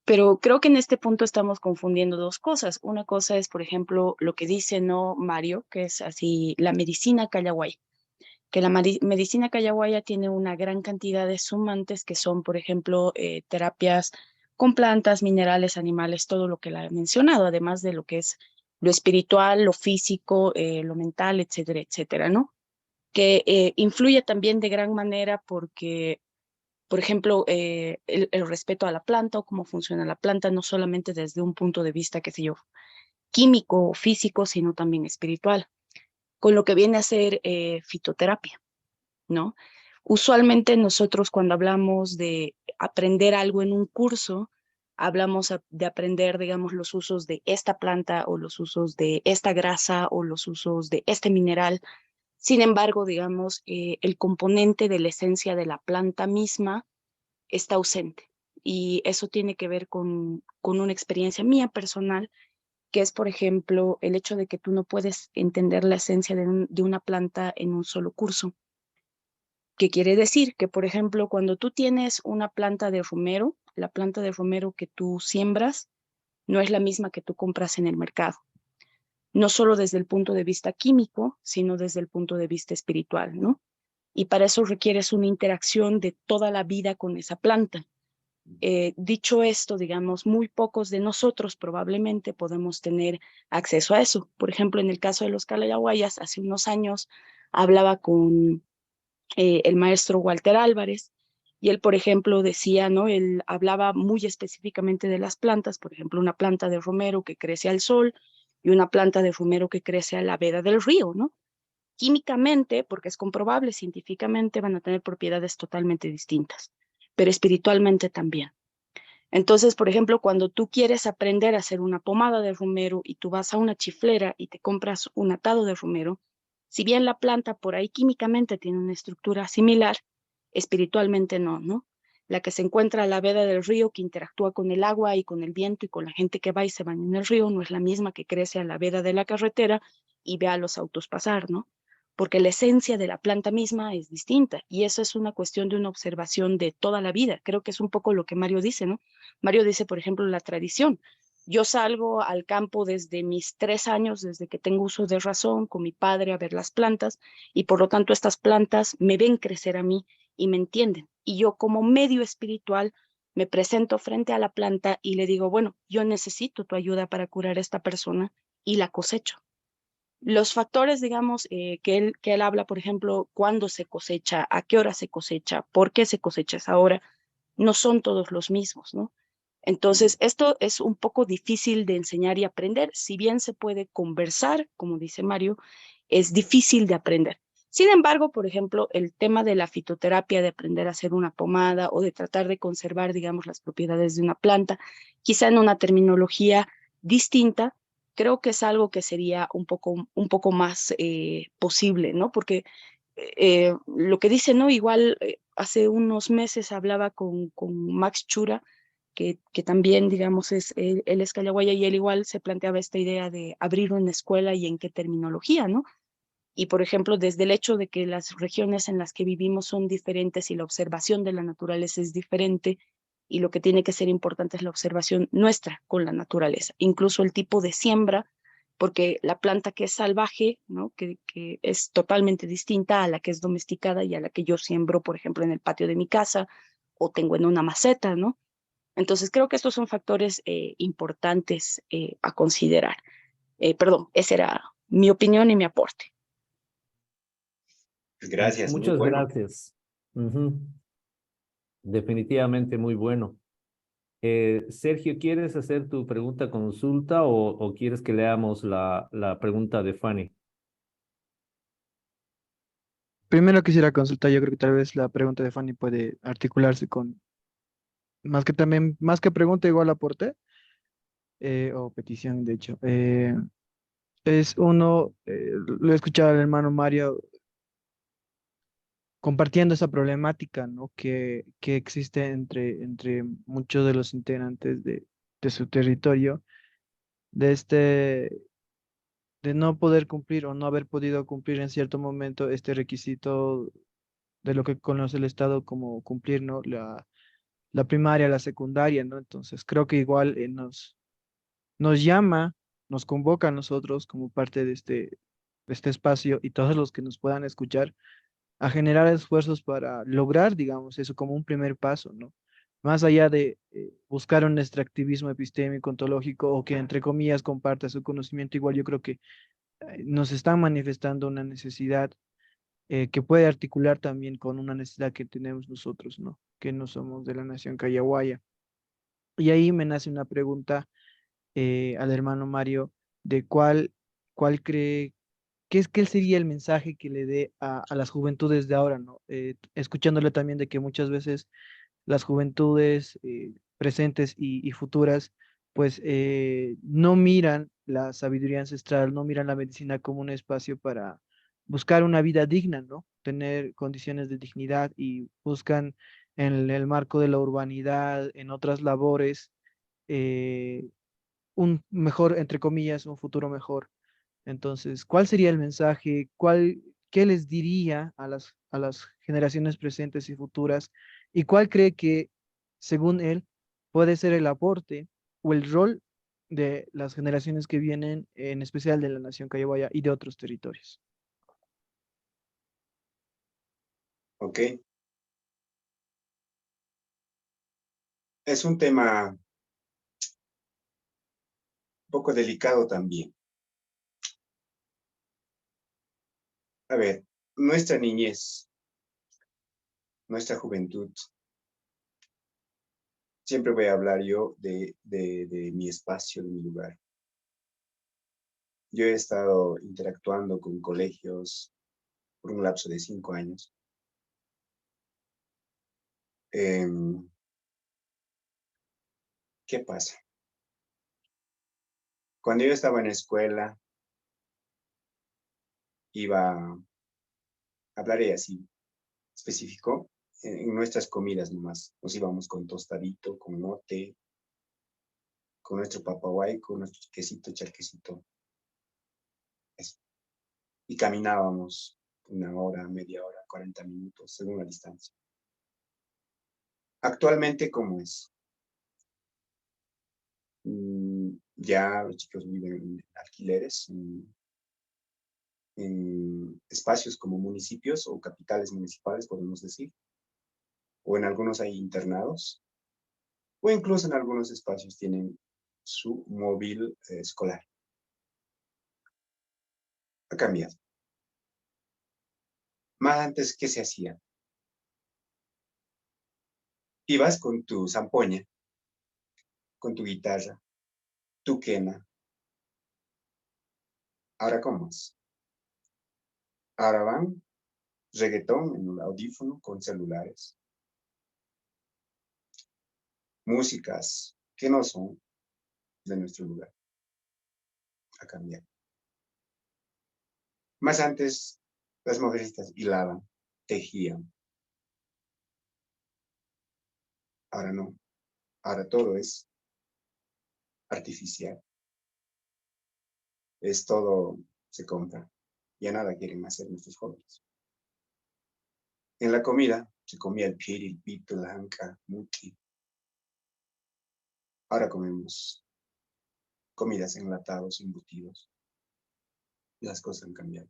pero creo que en este punto estamos confundiendo 2 cosas. Una cosa es, por ejemplo, lo que dice no Mario, que es así la medicina Callahuay, que la medicina Callahuaya tiene una gran cantidad de sumantes que son, por ejemplo, terapias con plantas, minerales, animales, todo lo que la he mencionado, además de lo que es lo espiritual, lo físico, lo mental, etcétera, etcétera, ¿no? Que influye también de gran manera porque, por ejemplo, el respeto a la planta o cómo funciona la planta, no solamente desde un punto de vista, qué sé yo, químico o físico, sino también espiritual, con lo que viene a ser fitoterapia, ¿no? Usualmente nosotros cuando hablamos de aprender algo en un curso, hablamos de aprender, digamos, los usos de esta planta o los usos de esta grasa o los usos de este mineral. Sin embargo, digamos, el componente de la esencia de la planta misma está ausente. Y eso tiene que ver con una experiencia mía personal, que es, por ejemplo, el hecho de que tú no puedes entender la esencia de una planta en un solo curso. ¿Qué quiere decir? Que, por ejemplo, cuando tú tienes una planta de romero, la planta de romero que tú siembras no es la misma que tú compras en el mercado. No solo desde el punto de vista químico, sino desde el punto de vista espiritual, ¿no? Y para eso requieres una interacción de toda la vida con esa planta. Dicho esto, digamos, muy pocos de nosotros probablemente podemos tener acceso a eso. Por ejemplo, en el caso de los Callahuayas, hace unos años hablaba con el maestro Walter Álvarez, y él, por ejemplo, decía, ¿no? Él hablaba muy específicamente de las plantas, por ejemplo, una planta de romero que crece al sol y una planta de romero que crece a la vera del río, ¿no? Químicamente, porque es comprobable, científicamente van a tener propiedades totalmente distintas, pero espiritualmente también. Entonces, por ejemplo, cuando tú quieres aprender a hacer una pomada de romero y tú vas a una chiflera y te compras un atado de romero, si bien la planta por ahí químicamente tiene una estructura similar, espiritualmente no, ¿no? La que se encuentra a la vera del río, que interactúa con el agua y con el viento y con la gente que va y se baña en el río, no es la misma que crece a la vera de la carretera y ve a los autos pasar, ¿no? Porque la esencia de la planta misma es distinta y eso es una cuestión de una observación de toda la vida. Creo que es un poco lo que Mario dice, ¿no? Mario dice, por ejemplo, la tradición. Yo salgo al campo desde mis 3 años, desde que tengo uso de razón, con mi padre a ver las plantas y por lo tanto estas plantas me ven crecer a mí y me entienden. Y yo como medio espiritual me presento frente a la planta y le digo, bueno, yo necesito tu ayuda para curar a esta persona y la cosecho. Los factores, digamos, que él habla, por ejemplo, cuándo se cosecha, a qué hora se cosecha, por qué se cosecha esa hora, no son todos los mismos, ¿no? Entonces, esto es un poco difícil de enseñar y aprender. Si bien se puede conversar, como dice Mario, es difícil de aprender. Sin embargo, por ejemplo, el tema de la fitoterapia, de aprender a hacer una pomada o de tratar de conservar, digamos, las propiedades de una planta, quizá en una terminología distinta, creo que es algo que sería un poco más posible, ¿no? Porque lo que dice, ¿no? Igual hace unos meses hablaba con Max Chura, que también, digamos, él es callahuaya y él igual se planteaba esta idea de abrir una escuela y en qué terminología, ¿no? Y, por ejemplo, desde el hecho de que las regiones en las que vivimos son diferentes y la observación de la naturaleza es diferente, y lo que tiene que ser importante es la observación nuestra con la naturaleza, incluso el tipo de siembra, porque la planta que es salvaje, ¿no? que es totalmente distinta a la que es domesticada y a la que yo siembro, por ejemplo, en el patio de mi casa o tengo en una maceta, ¿no? Entonces, creo que estos son factores importantes a considerar. Perdón, esa era mi opinión y mi aporte. Gracias, muy Muchas bueno. gracias. Ujú. Definitivamente muy bueno. Sergio, ¿quieres hacer tu pregunta consulta o quieres que leamos la pregunta de Fanny? Primero quisiera consultar, yo creo que tal vez la pregunta de Fanny puede articularse con, más que pregunta, igual aporte, o petición, de hecho. Es uno, lo he escuchado al hermano Mario compartiendo esa problemática, ¿no? Que existe entre muchos de los integrantes de su territorio, de de no poder cumplir o no haber podido cumplir en cierto momento este requisito de lo que conoce el Estado como cumplir, ¿no? La primaria, la secundaria, ¿no? Entonces creo que igual nos llama, nos convoca a nosotros como parte de este espacio y todos los que nos puedan escuchar a generar esfuerzos para lograr, digamos, eso como un primer paso, ¿no? Más allá de buscar un extractivismo epistémico, ontológico o que entre comillas comparta su conocimiento, igual yo creo que nos están manifestando una necesidad que puede articular también con una necesidad que tenemos nosotros, ¿no? Que no somos de la nación callahuaya. Y ahí me nace una pregunta al hermano Mario de cuál cree, qué sería el mensaje que le dé a las juventudes de ahora, ¿no? Escuchándole también de que muchas veces las juventudes presentes y futuras, pues no miran la sabiduría ancestral, no miran la medicina como un espacio para buscar una vida digna, ¿no? Tener condiciones de dignidad y buscan en el marco de la urbanidad, en otras labores, eh, un mejor, entre comillas, un futuro mejor. Entonces, ¿cuál sería el mensaje? ¿Qué les diría a las generaciones presentes y futuras? ¿Y cuál cree que, según él, puede ser el aporte o el rol de las generaciones que vienen, en especial de la nación Callahuaya y de otros territorios? Ok. Es un tema un poco delicado también. A ver, nuestra niñez, nuestra juventud, siempre voy a hablar yo de mi espacio, de mi lugar. Yo he estado interactuando con colegios por un lapso de 5 años. ¿Qué pasa? Cuando yo estaba en la escuela, hablaré así, específico, en nuestras comidas nomás. Nos íbamos con tostadito, con mote, con nuestro papaguay, con nuestro quesito, charquecito. Eso. Y caminábamos 1 hora, media hora, 40 minutos, según la distancia. Actualmente, ¿cómo es? Ya los chicos viven en alquileres, en espacios como municipios o capitales municipales, podemos decir, o en algunos hay internados, o incluso en algunos espacios tienen su móvil escolar. Ha cambiado. Más antes, ¿qué se hacía? Ibas con tu zampoña con tu guitarra, tu quena. Ahora, ¿cómo es? Ahora van reggaetón en un audífono con celulares. Músicas que no son de nuestro lugar. A cambiar. Más antes, las mujeres hilaban, tejían. Ahora no. Ahora todo es artificial. Es todo, se compra. Ya nada quieren hacer nuestros jóvenes. En la comida se comía el piri, el pito, la anca, muti. Ahora comemos comidas enlatados, embutidos. Las cosas han cambiado.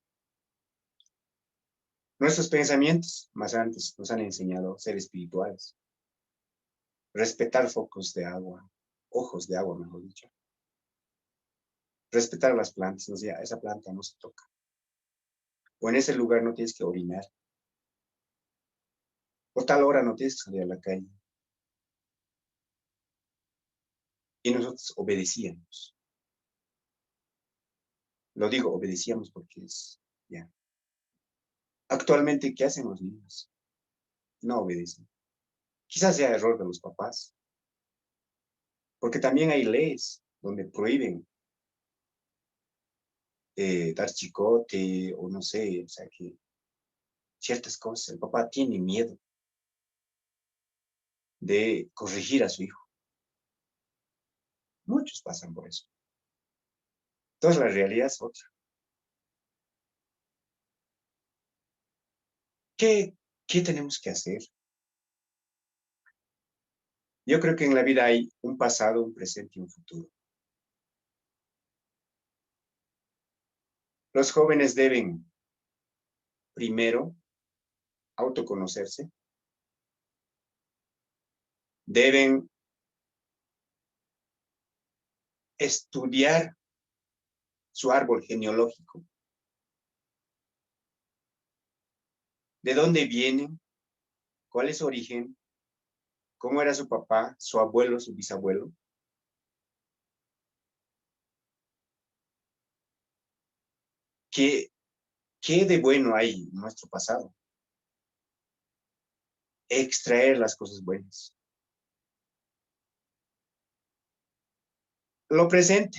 Nuestros pensamientos, más antes, nos han enseñado a ser espirituales. Respetar focos de agua, ojos de agua, mejor dicho. Respetar las plantas, no sea, esa planta no se toca. O en ese lugar no tienes que orinar. O tal hora no tienes que salir a la calle. Y nosotros obedecíamos. Lo digo, obedecíamos porque es, ya. Actualmente, ¿qué hacen los niños? No obedecen. Quizás sea error de los papás. Porque también hay leyes donde prohíben dar chicote o no sé, o sea que ciertas cosas. El papá tiene miedo de corregir a su hijo. Muchos pasan por eso. Entonces la realidad es otra. ¿Qué tenemos que hacer? Yo creo que en la vida hay un pasado, un presente y un futuro. Los jóvenes deben, primero, autoconocerse. Deben estudiar su árbol genealógico. ¿De dónde vienen? ¿Cuál es su origen? ¿Cómo era su papá, su abuelo, su bisabuelo? ¿Qué de bueno hay en nuestro pasado? Extraer las cosas buenas. Lo presente.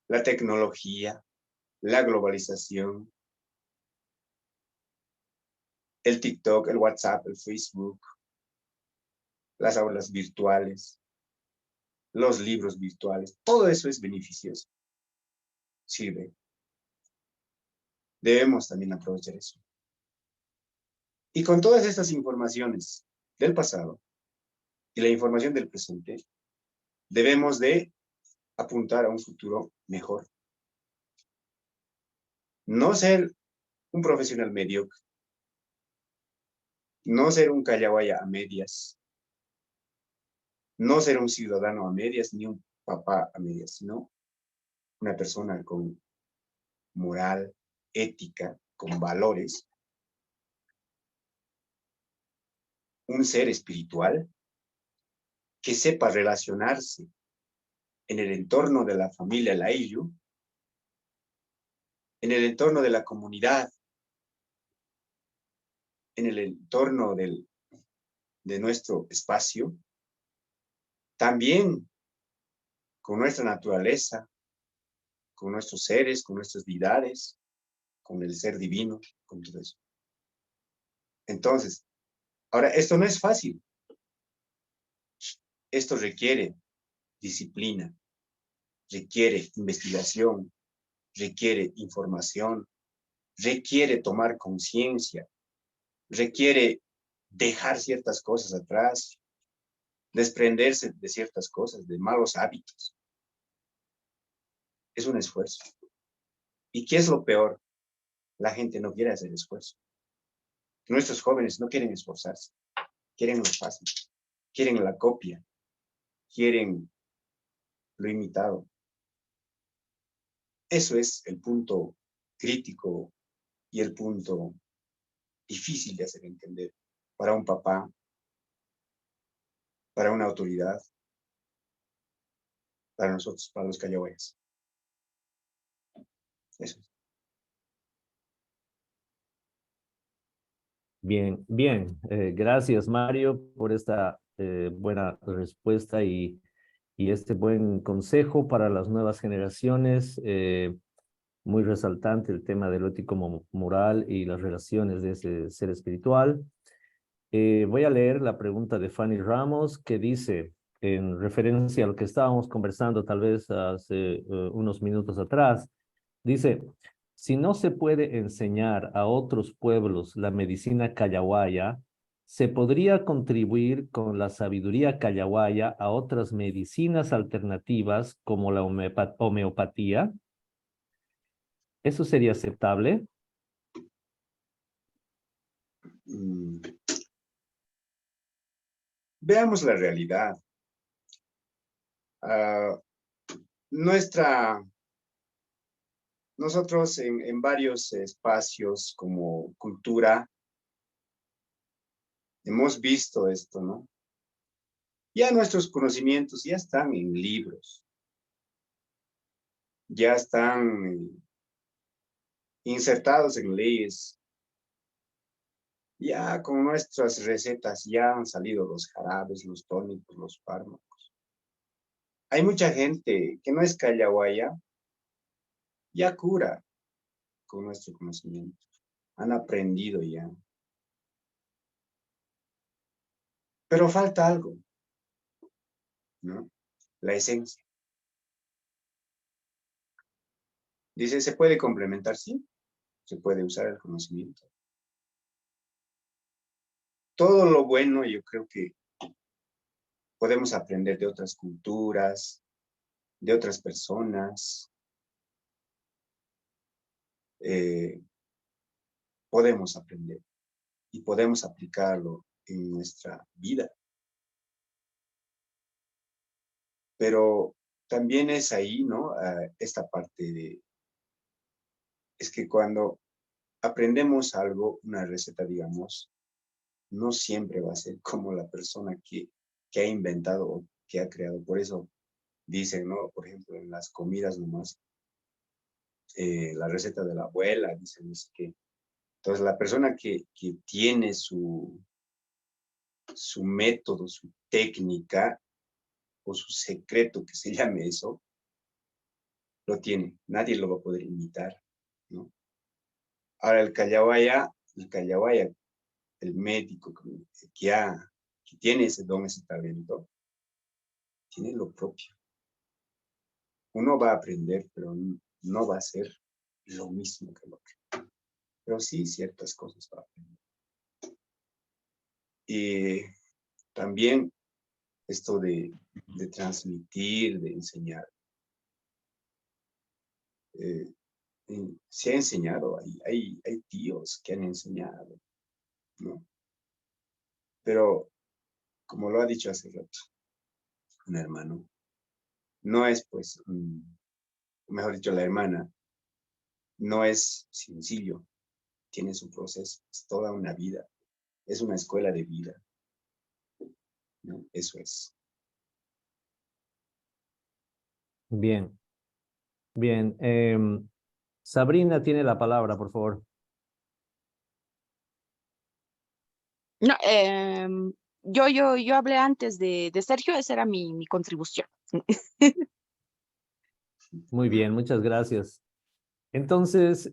La tecnología, la globalización, el TikTok, el WhatsApp, el Facebook, las aulas virtuales, los libros virtuales, todo eso es beneficioso. Sirve. Debemos también aprovechar eso. Y con todas estas informaciones del pasado y la información del presente, debemos de apuntar a un futuro mejor. No ser un profesional mediocre. No ser un callahuaya a medias. No ser un ciudadano a medias, ni un papá a medias, sino una persona con moral, ética, con valores, un ser espiritual que sepa relacionarse en el entorno de la familia Laiyu, en el entorno de la comunidad, en el entorno de nuestro espacio, también con nuestra naturaleza, con nuestros seres, con nuestras deidades, con el ser divino, con todo eso. Entonces, ahora, esto no es fácil. Esto requiere disciplina, requiere investigación, requiere información, requiere tomar conciencia, requiere dejar ciertas cosas atrás, desprenderse de ciertas cosas, de malos hábitos. Es un esfuerzo. ¿Y qué es lo peor? La gente no quiere hacer esfuerzo. Nuestros jóvenes no quieren esforzarse, quieren lo fácil, quieren la copia, quieren lo imitado. Eso es el punto crítico y el punto difícil de hacer entender para un papá, para una autoridad, para nosotros, para los callahuayas. Eso. Bien, bien. Gracias, Mario, por esta buena respuesta y este buen consejo para las nuevas generaciones. Muy resaltante el tema del ético moral y las relaciones de ese ser espiritual. Voy a leer la pregunta de Fanny Ramos, que dice, en referencia a lo que estábamos conversando tal vez hace unos minutos atrás, dice, si no se puede enseñar a otros pueblos la medicina callahuaya, ¿se podría contribuir con la sabiduría callahuaya a otras medicinas alternativas como la homeopatía? ¿Eso sería aceptable? Veamos la realidad. Nosotros en varios espacios como cultura hemos visto esto, ¿no? Ya nuestros conocimientos ya están en libros, ya están insertados en leyes, ya con nuestras recetas ya han salido los jarabes, los tónicos, los fármacos. Hay mucha gente que no es callahuaya, ya cura con nuestro conocimiento. Han aprendido ya. Pero falta algo, ¿no? La esencia. Dice, ¿se puede complementar? Sí, se puede usar el conocimiento. Todo lo bueno yo creo que podemos aprender de otras culturas, de otras personas. Podemos aprender y podemos aplicarlo en nuestra vida. Pero también es ahí, ¿no? Esta parte de, es que cuando aprendemos algo, una receta, digamos, no siempre va a ser como la persona que ha inventado o que ha creado. Por eso dicen, ¿no? Por ejemplo, en las comidas nomás, la receta de la abuela, dicen, no sé qué. Entonces, la persona que tiene su método, su técnica o su secreto, que se llame eso, lo tiene. Nadie lo va a poder imitar, ¿no? Ahora, el callahuaya, el médico que tiene ese don, ese talento, tiene lo propio. Uno va a aprender, pero no va a ser lo mismo que el otro. Pero sí, ciertas cosas va a aprender. Y también esto de transmitir, de enseñar. Se ha enseñado, hay tíos que han enseñado, ¿no? Pero, como lo ha dicho hace rato un hermano, no es pues, mejor dicho, la hermana, no es sencillo, tiene su proceso, es toda una vida, es una escuela de vida, ¿no? Eso es. Bien, bien. Sabrina tiene la palabra, por favor. No, yo hablé antes de Sergio, esa era mi contribución. Muy bien, muchas gracias. Entonces,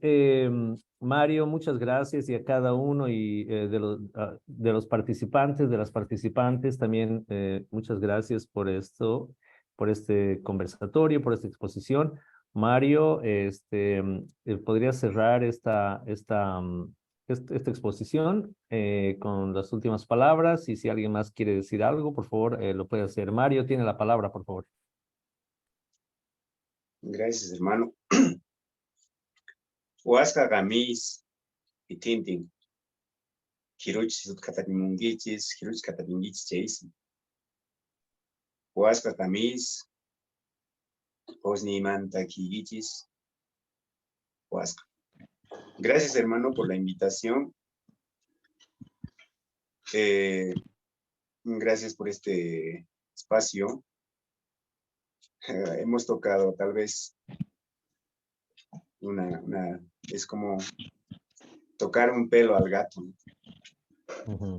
Mario, muchas gracias y a cada uno y de los participantes, de las participantes también, muchas gracias por esto, por este conversatorio, por esta exposición. Mario, ¿podría cerrar esta exposición con las últimas palabras? Y si alguien más quiere decir algo, por favor, lo puede hacer. Mario, tiene la palabra, por favor. Gracias, hermano. Huasca gamis y tintin. Kiruch sut katapimungichis, kiruch katapingichis cheisi. Huasca gamis, osni manta kigichis. Huasca. Gracias, hermano, por la invitación. Gracias por este espacio. hemos tocado tal vez es como tocar un pelo al gato, ¿no?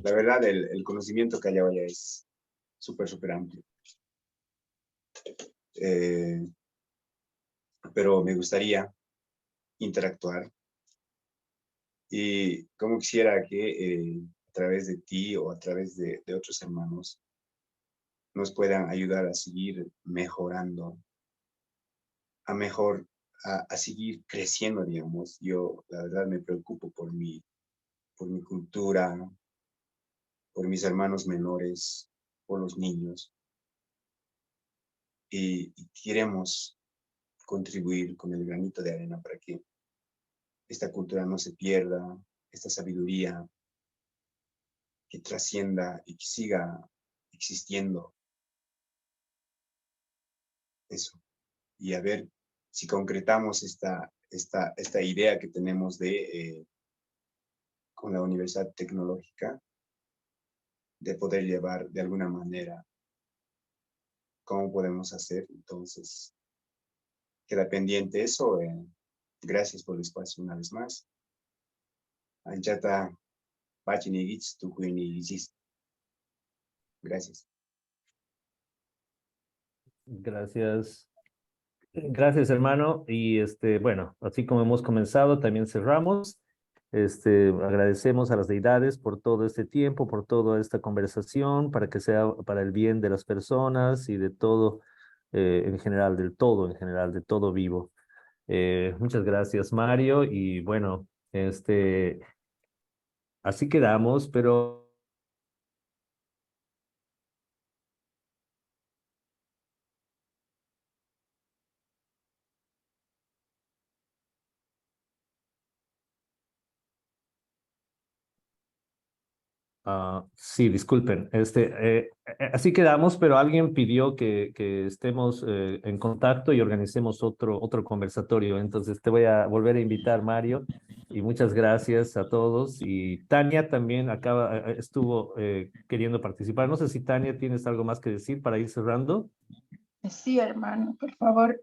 La verdad, el conocimiento que hay allá es súper, súper amplio. Pero me gustaría interactuar y como quisiera que a través de ti o a través de otros hermanos nos puedan ayudar a seguir mejorando, a seguir creciendo, digamos. Yo, la verdad, me preocupo por mi cultura, por mis hermanos menores, por los niños. Y queremos contribuir con el granito de arena para que esta cultura no se pierda, esta sabiduría que trascienda y que siga existiendo. Eso. Y a ver si concretamos esta idea que tenemos con la Universidad Tecnológica, de poder llevar de alguna manera cómo podemos hacer. Entonces, queda pendiente eso. Gracias por el espacio una vez más. Anchata, Pachinigits, Tukuinigis. Gracias. Gracias. Gracias, hermano. Y bueno, así como hemos comenzado, también cerramos. Agradecemos a las deidades por todo este tiempo, por toda esta conversación, para que sea para el bien de las personas y de todo en general, del todo en general, de todo vivo. Muchas gracias, Mario. Y bueno, así quedamos, pero sí, disculpen. Así quedamos, pero alguien pidió que estemos en contacto y organicemos otro conversatorio. Entonces te voy a volver a invitar, Mario, y muchas gracias a todos. Y Tania también estuvo queriendo participar. No sé si Tania tienes algo más que decir para ir cerrando. Sí, hermano, por favor.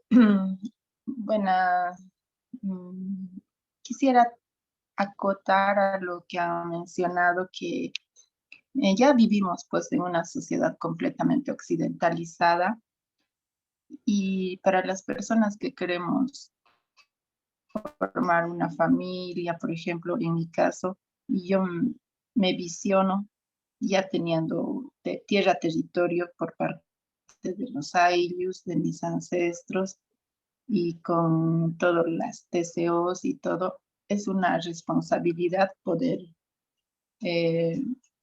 Buena. Quisiera acotar a lo que han mencionado, que ya vivimos pues en una sociedad completamente occidentalizada, y para las personas que queremos formar una familia, por ejemplo, en mi caso, yo me visiono ya teniendo tierra, territorio por parte de los ayllus, de mis ancestros, y con todas las TCOs y todo. Es una responsabilidad poder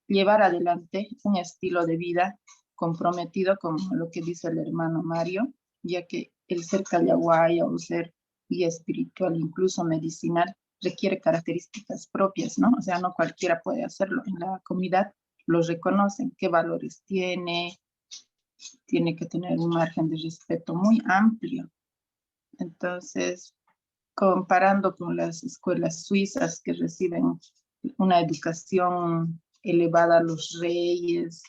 llevar adelante un estilo de vida comprometido con lo que dice el hermano Mario, ya que el ser callahuaya o ser guía espiritual, incluso medicinal, requiere características propias, ¿no? O sea, no cualquiera puede hacerlo. En la comunidad lo reconocen, qué valores tiene que tener un margen de respeto muy amplio. Entonces, comparando con las escuelas suizas que reciben una educación elevada a los reyes,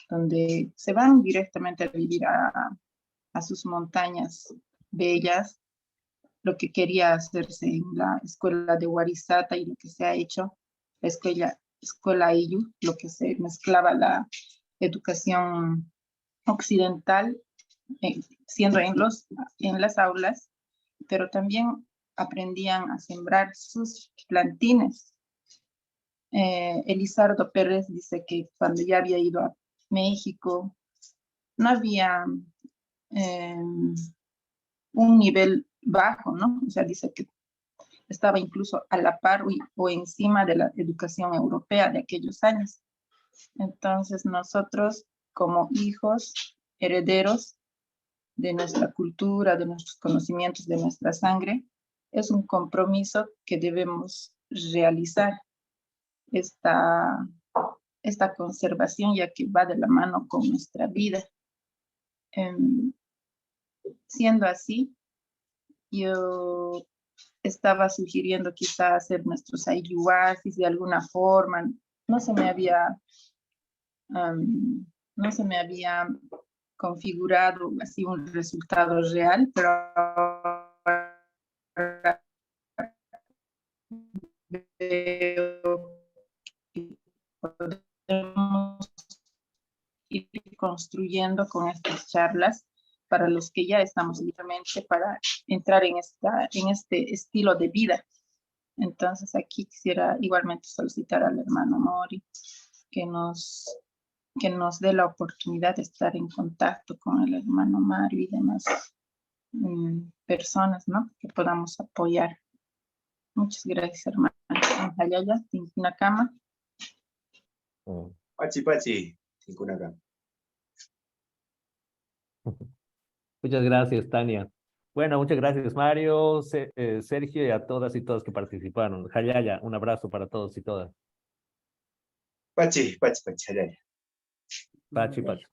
donde se van directamente a vivir a sus montañas bellas, lo que quería hacerse en la escuela de Warisata y lo que se ha hecho, la escuela IU, lo que se mezclaba la educación occidental, siendo en las aulas, pero también aprendían a sembrar sus plantines. Elizardo Pérez dice que cuando ya había ido a México, no había un nivel bajo, ¿no? O sea, dice que estaba incluso a la par o encima de la educación europea de aquellos años. Entonces, nosotros como hijos, herederos de nuestra cultura, de nuestros conocimientos, de nuestra sangre, es un compromiso que debemos realizar, esta conservación, ya que va de la mano con nuestra vida. Siendo así, yo estaba sugiriendo quizá hacer nuestros ayuasis de alguna forma. No se me había configurado así un resultado real, pero ahora veo que podemos ir construyendo con estas charlas para los que ya estamos libremente para entrar en este estilo de vida. Entonces aquí quisiera igualmente solicitar al hermano Mori que nos dé la oportunidad de estar en contacto con el hermano Mario y demás personas, ¿no? Que podamos apoyar. Muchas gracias, hermano. Hayaya, Tinkunakama. Pachi, Pachi, Tinkunakama. Muchas gracias, Tania. Bueno, muchas gracias, Mario, Sergio y a todas y todos que participaron. Hayaya, un abrazo para todos y todas. Pachi, Pachi, Pachi, Hayaya. Pachi, Pachi.